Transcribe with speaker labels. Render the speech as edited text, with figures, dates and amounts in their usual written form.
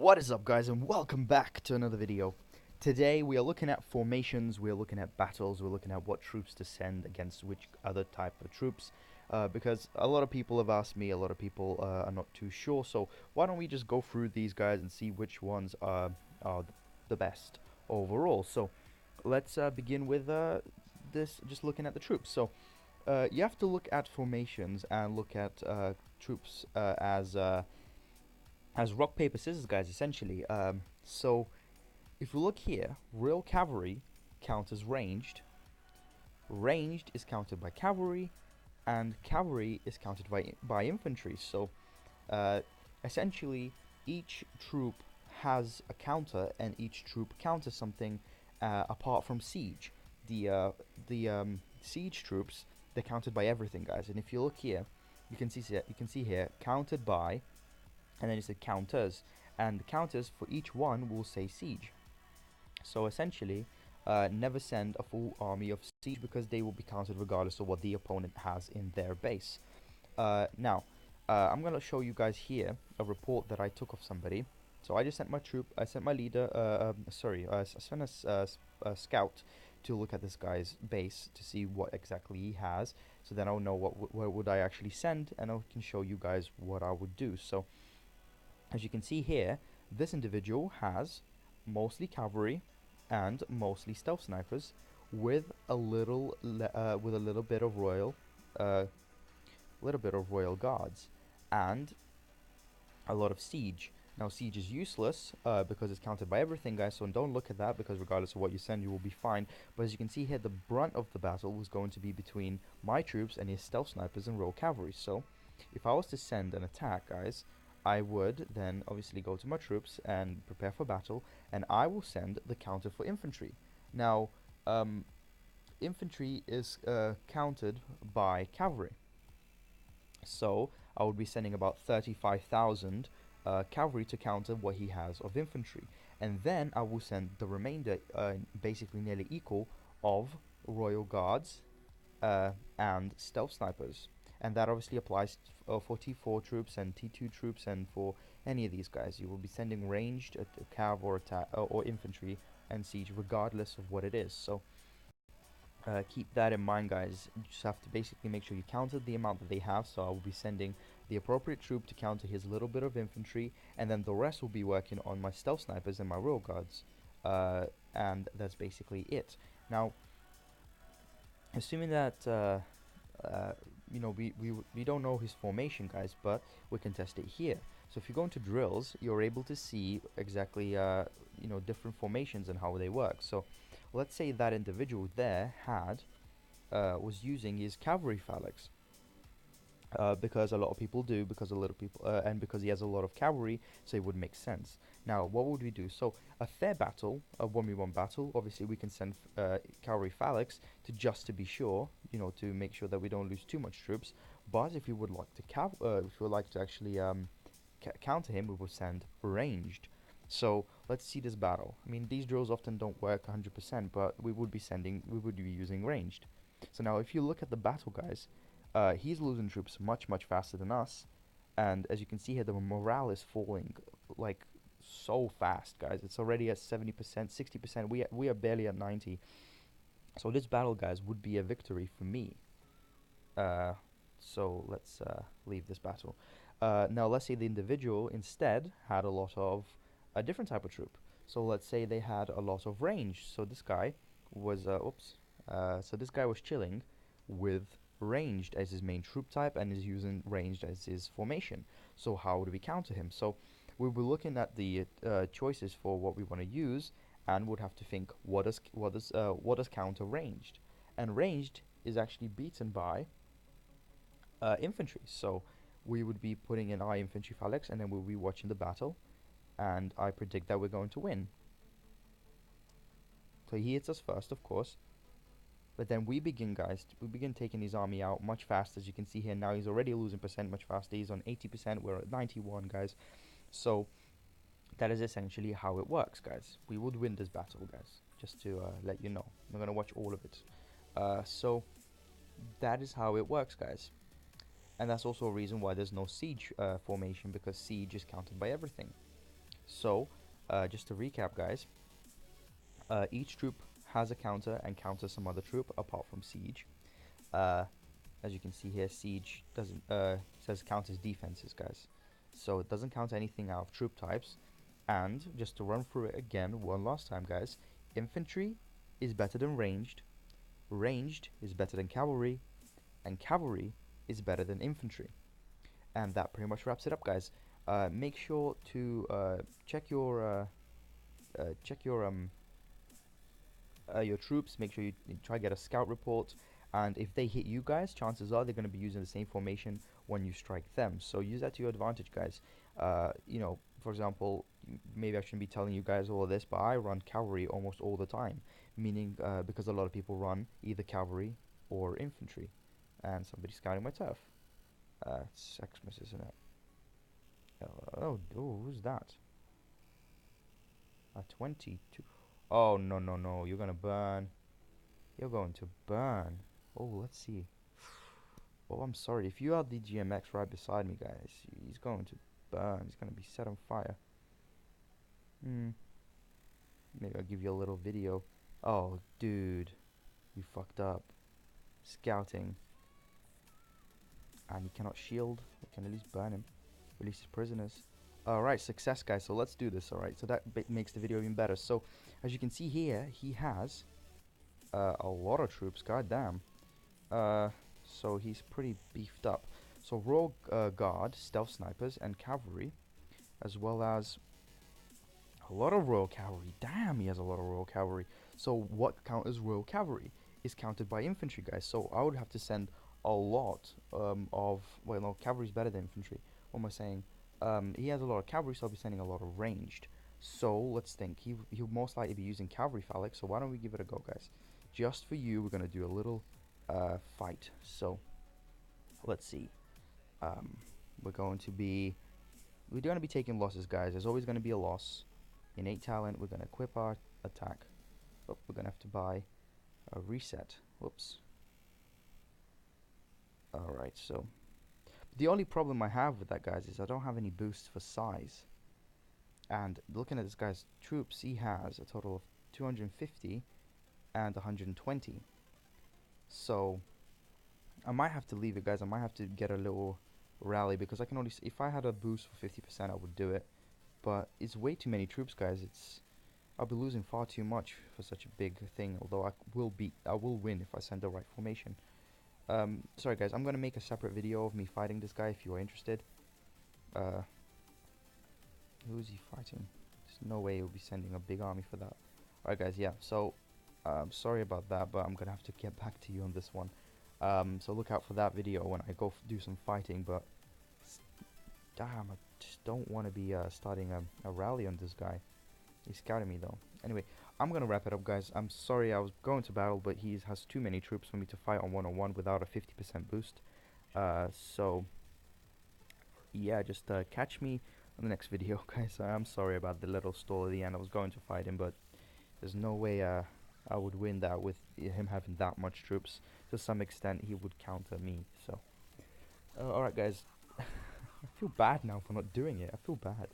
Speaker 1: What is up, guys, and welcome back to another video. Today we are looking at formations, we are looking at battles, we're looking at what troops to send against which other type of troops, because a lot of people have asked me, a lot of people are not too sure, so why don't we just go through these guys and see which ones are the best overall. So let's begin with this, just looking at the troops. So you have to look at formations and look at troops as rock paper scissors, guys, essentially. So if you look here, real cavalry counts as ranged. Ranged is counted by cavalry, and cavalry is counted by infantry. So uh, essentially, each troop has a counter, and each troop counters something apart from siege. The siege troops, they're counted by everything, guys. And if you look here, you can see here counted by, and then it said counters, and the counters for each one will say siege. So essentially, never send a full army of siege because they will be counted regardless of what the opponent has in their base. Now, I'm gonna show you guys here a report that I took of somebody. So I just sent my troop, I sent my leader, I sent a scout to look at this guy's base to see what exactly he has. So then I'll know what would I actually send, and I can show you guys what I would do. So as you can see here, this individual has mostly cavalry and mostly stealth snipers with a little bit of uh, royal guards and a lot of siege. Now siege is useless because it's counted by everything, guys, so don't look at that because regardless of what you send you will be fine. But as you can see here, the brunt of the battle was going to be between my troops and his stealth snipers and royal cavalry. So if I was to send an attack, guys, I would then obviously go to my troops and prepare for battle, and I will send the counter for infantry. Now, infantry is counted by cavalry, so I would be sending about 35,000 cavalry to counter what he has of infantry, and then I will send the remainder, basically nearly equal, of royal guards and stealth snipers. And that obviously applies for T4 troops and T2 troops, and for any of these guys. You will be sending ranged cav or attack or infantry and siege, regardless of what it is. So keep that in mind, guys. You just have to basically make sure you counter the amount that they have. So I will be sending the appropriate troop to counter his little bit of infantry, and then the rest will be working on my stealth snipers and my royal guards. And that's basically it. Now, assuming that uh, we don't know his formation, guys, but we can test it here. So if you go into drills, you're able to see exactly different formations and how they work. So let's say that individual there was using his cavalry phalanx, because a lot of people do, because a lot of people, and because he has a lot of cavalry, so it would make sense. Now, what would we do? So, a fair battle, a 1v1 battle, obviously we can send cavalry phalanx to, just to be sure, to make sure that we don't lose too much troops. But if we would like to if we would like to actually counter him, we will send ranged. So let's see this battle. I mean, these drills often don't work 100%, but we would be using ranged. So now, if you look at the battle, guys, he's losing troops much faster than us, and as you can see here, the morale is falling like so fast, guys. It's already at 70%, 60%. We are barely at 90. So this battle, guys, would be a victory for me. Uh, so let's leave this battle. Now let's say the individual instead had a lot of a different type of troop. So let's say they had a lot of range. So this guy was so this guy was chilling with ranged as his main troop type and is using ranged as his formation. So how would we counter him? So we'll be looking at the choices for what we want to use, and would have to think what does counter ranged, and ranged is actually beaten by infantry. So we would be putting in our infantry phalanx, and then we'll be watching the battle, and I predict that we're going to win. So he hits us first, of course, but then we begin, guys. We begin taking his army out much faster. As you can see here now, he's already losing percent much faster. He's on 80%. We're at 91, guys. So that is essentially how it works, guys. We would win this battle, guys. Just to let you know, I'm gonna watch all of it. So that is how it works, guys. And that's also a reason why there's no siege formation, because siege is counted by everything. So, just to recap, guys, each troop has a counter and counters some other troop apart from siege. Uh, as you can see here, siege doesn't says counters defenses, guys. So it doesn't count anything out of troop types. And just to run through it again one last time, guys, infantry is better than ranged, ranged is better than cavalry, and cavalry is better than infantry. And that pretty much wraps it up, guys. Make sure to check your troops. Make sure you try to get a scout report, and if they hit you guys, chances are they're going to be using the same formation when you strike them. So use that to your advantage, guys. For example, maybe I shouldn't be telling you guys all of this, but I run cavalry almost all the time, meaning because a lot of people run either cavalry or infantry, and somebody's scouting my turf. It's Xmas, isn't it? Oh, who's that? 22. Oh, no, no, no. You're gonna burn. You're going to burn. Oh, let's see. Oh, I'm sorry. If you are the GMX right beside me, guys, he's going to burn. He's going to be set on fire. Maybe I'll give you a little video. Oh, dude. You fucked up. Scouting. And he cannot shield. We can at least burn him. Release his prisoners. Alright, success, guys. So let's do this, alright? So that makes the video even better. So, as you can see here, he has a lot of troops. God damn. So he's pretty beefed up. So Royal Guard, Stealth Snipers, and Cavalry, as well as a lot of Royal Cavalry. Damn, he has a lot of Royal Cavalry. So what counters Royal Cavalry is counted by Infantry, guys. So I would have to send a lot of... Well, no, Cavalry is better than Infantry. What am I saying? He has a lot of Cavalry, so I'll be sending a lot of ranged. So let's think. He'll most likely be using Cavalry Phalanx, so why don't we give it a go, guys? Just for you, we're going to do a little fight. So let's see. We're going to be taking losses, guys. There's always going to be a loss. Innate talent, we're going to equip our attack. Oh, we're going to have to buy a reset. Whoops. Alright, so the only problem I have with that, guys, is I don't have any boosts for size. And looking at this guy's troops, he has a total of 250 and 120. So I might have to leave it, guys. I might have to get a little rally, because I can only if I had a boost for 50%, I would do it. But it's way too many troops, guys. I'll be losing far too much for such a big thing. Although I will win if I send the right formation. Sorry, guys. I'm gonna make a separate video of me fighting this guy if you are interested. Who is he fighting? There's no way he'll be sending a big army for that. Alright, guys. Yeah. So sorry about that, but I'm gonna have to get back to you on this one. So look out for that video when I go do some fighting. But damn, I just don't want to be starting a rally on this guy. He's scouting me though. Anyway, I'm gonna wrap it up, guys. I'm sorry I was going to battle, but he has too many troops for me to fight on one-on-one without a 50% boost. So yeah, just catch me on the next video, guys. I'm sorry about the little stall at the end. I was going to fight him, but there's no way I would win that with him having that much troops. To some extent, he would counter me. So alright, guys. I feel bad now for not doing it. I feel bad.